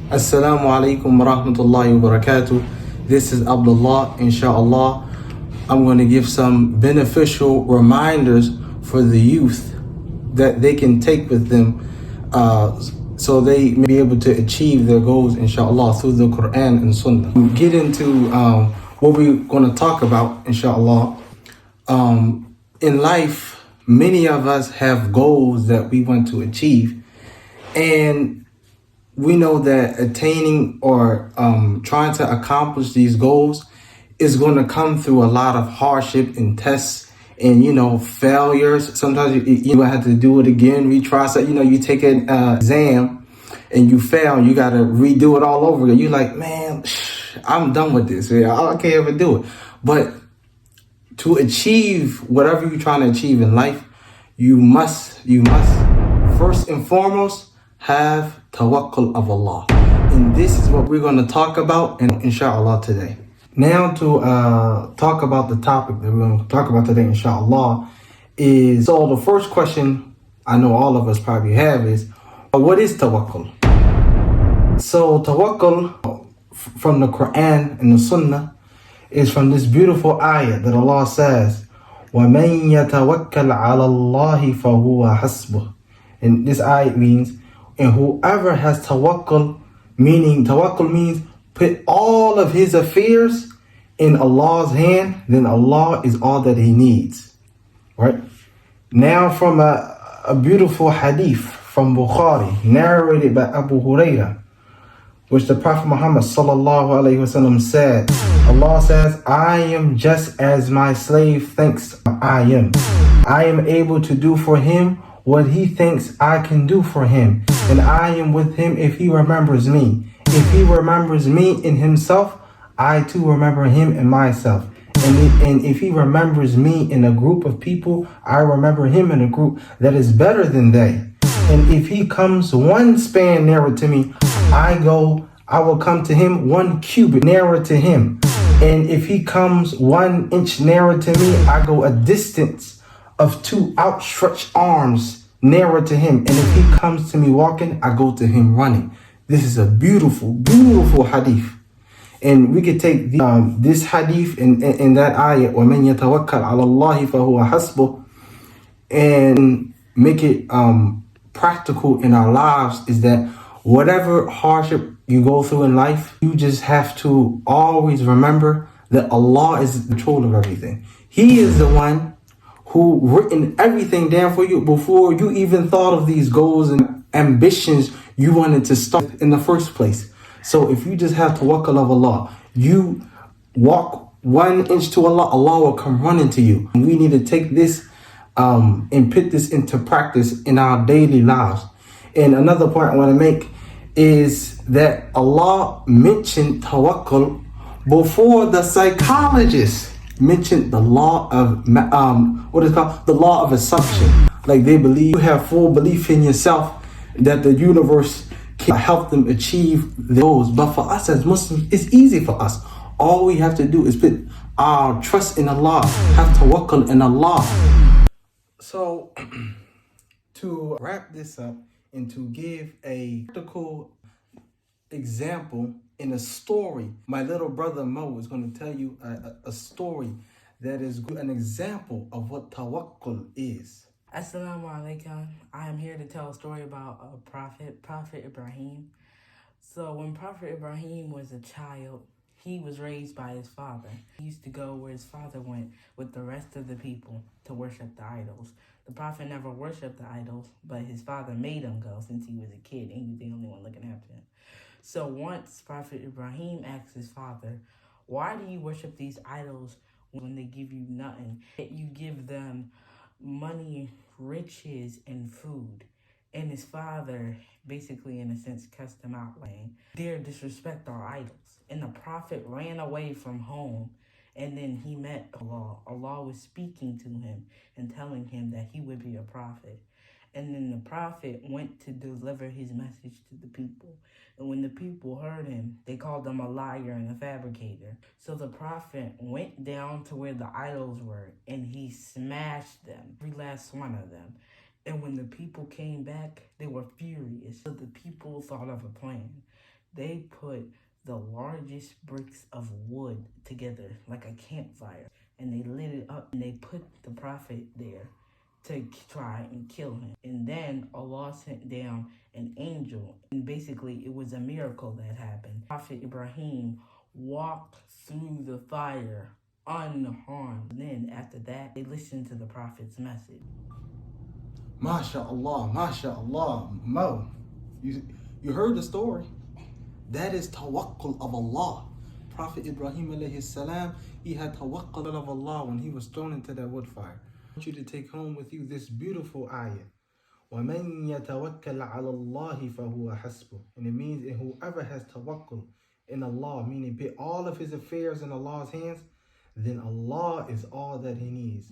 Assalamu alaikum wa rahmatullahi wa barakatuh. This is Abdullah. Inshallah, I'm going to give some beneficial reminders for the youth that they can take with them so they may be able to achieve their goals, inshallah, through the Quran and Sunnah. Get into what we're going to talk about, inshallah. In life, many of us have goals that we want to achieve, and we know that attaining or trying to accomplish these goals is going to come through a lot of hardship and tests and, failures. Sometimes you have to do it again, retry. So, you take an exam and you fail, you got to redo it all over again. You're like, man, I'm done with this. I can't ever do it. But to achieve whatever you're trying to achieve in life, you must first and foremost have tawakkul of Allah. And this is what we're going to talk about, inshallah, today. Now to talk about the topic that we're going to talk about today, inshallah, is, so the first question I know all of us probably have is, what is tawakkul? So tawakkul from the Quran and the Sunnah is from this beautiful ayah that Allah says, وَمَن يَتَوَكَّلْ عَلَى اللَّهِ فَهُوَ حَسْبُهُ. And this ayah means, and whoever has tawakkul, meaning tawakkul means put all of his affairs in Allah's hand, then Allah is all that he needs. Right? Now from a beautiful hadith from Bukhari, narrated by Abu Hurairah, which the Prophet Muhammad sallallahu alaihi wasallam said, Allah says, I am just as my slave thinks I am. I am able to do for him what he thinks I can do for him. And I am with him if he remembers me. If he remembers me in himself, I too remember him in myself. And if he remembers me in a group of people, I remember him in a group that is better than they. And if he comes one span nearer to me, I will come to him 1 cubit nearer to him. And if he comes 1 inch nearer to me, I go a distance of 2 outstretched arms nearer to him. And if he comes to me walking, I go to him running. This is a beautiful, beautiful hadith. And we could take this hadith and that ayah, وَمَنْ يَتَوَكَّلْ عَلَى اللَّهِ فَهُوَ حَسْبُهُ, and make it practical in our lives, is that whatever hardship you go through in life, you just have to always remember that Allah is in control of everything. He is the one who written everything down for you before you even thought of these goals and ambitions you wanted to start in the first place. So if you just have tawakkul of Allah, you walk 1 inch to Allah, Allah will come running to you. And we need to take this and put this into practice in our daily lives. And another point I want to make is that Allah mentioned tawakkul before the psychologists mentioned the law of the law of assumption. Like, they believe, you have full belief in yourself that the universe can help them achieve those. But for us as Muslims, it's easy for us. All we have to do is put our trust in Allah, have tawakkul in Allah. So to wrap this up and to give a practical example in a story, my little brother Mo is going to tell you a story that is an example of what tawakkul is. Aslaamu alaikum. I am here to tell a story about a Prophet Ibrahim. So when Prophet Ibrahim was a child, he was raised by his father. He used to go where his father went with the rest of the people to worship the idols. The Prophet never worshipped the idols, but his father made him go since he was a kid and he was the only one looking after him. So once Prophet Ibrahim asked his father, why do you worship these idols when they give you nothing? You give them money, riches, and food. And his father basically, in a sense, cussed him out, like, dare disrespect our idols. And the Prophet ran away from home, and then he met Allah. Allah was speaking to him and telling him that he would be a prophet. And then the Prophet went to deliver his message to the people. And when the people heard him, they called him a liar and a fabricator. So the Prophet went down to where the idols were, and he smashed them, every last one of them. And when the people came back, they were furious. So the people thought of a plan. They put the largest bricks of wood together like a campfire, and they lit it up, and they put the Prophet there to try and kill him. And then Allah sent down an angel, and basically it was a miracle that happened. Prophet Ibrahim walked through the fire unharmed. And then after that, they listened to the Prophet's message. MashaAllah, MashaAllah. Mo, you heard the story. That is tawakkul of Allah. Prophet Ibrahim alayhi salam, he had tawakkul of Allah when he was thrown into that wood fire. I want you to take home with you this beautiful ayah. وَمَنْ يَتَوَكَّلْ عَلَى اللَّهِ فَهُوَ حَسْبُهُ. And it means that whoever has tawakkul in Allah, meaning put all of his affairs in Allah's hands, then Allah is all that he needs.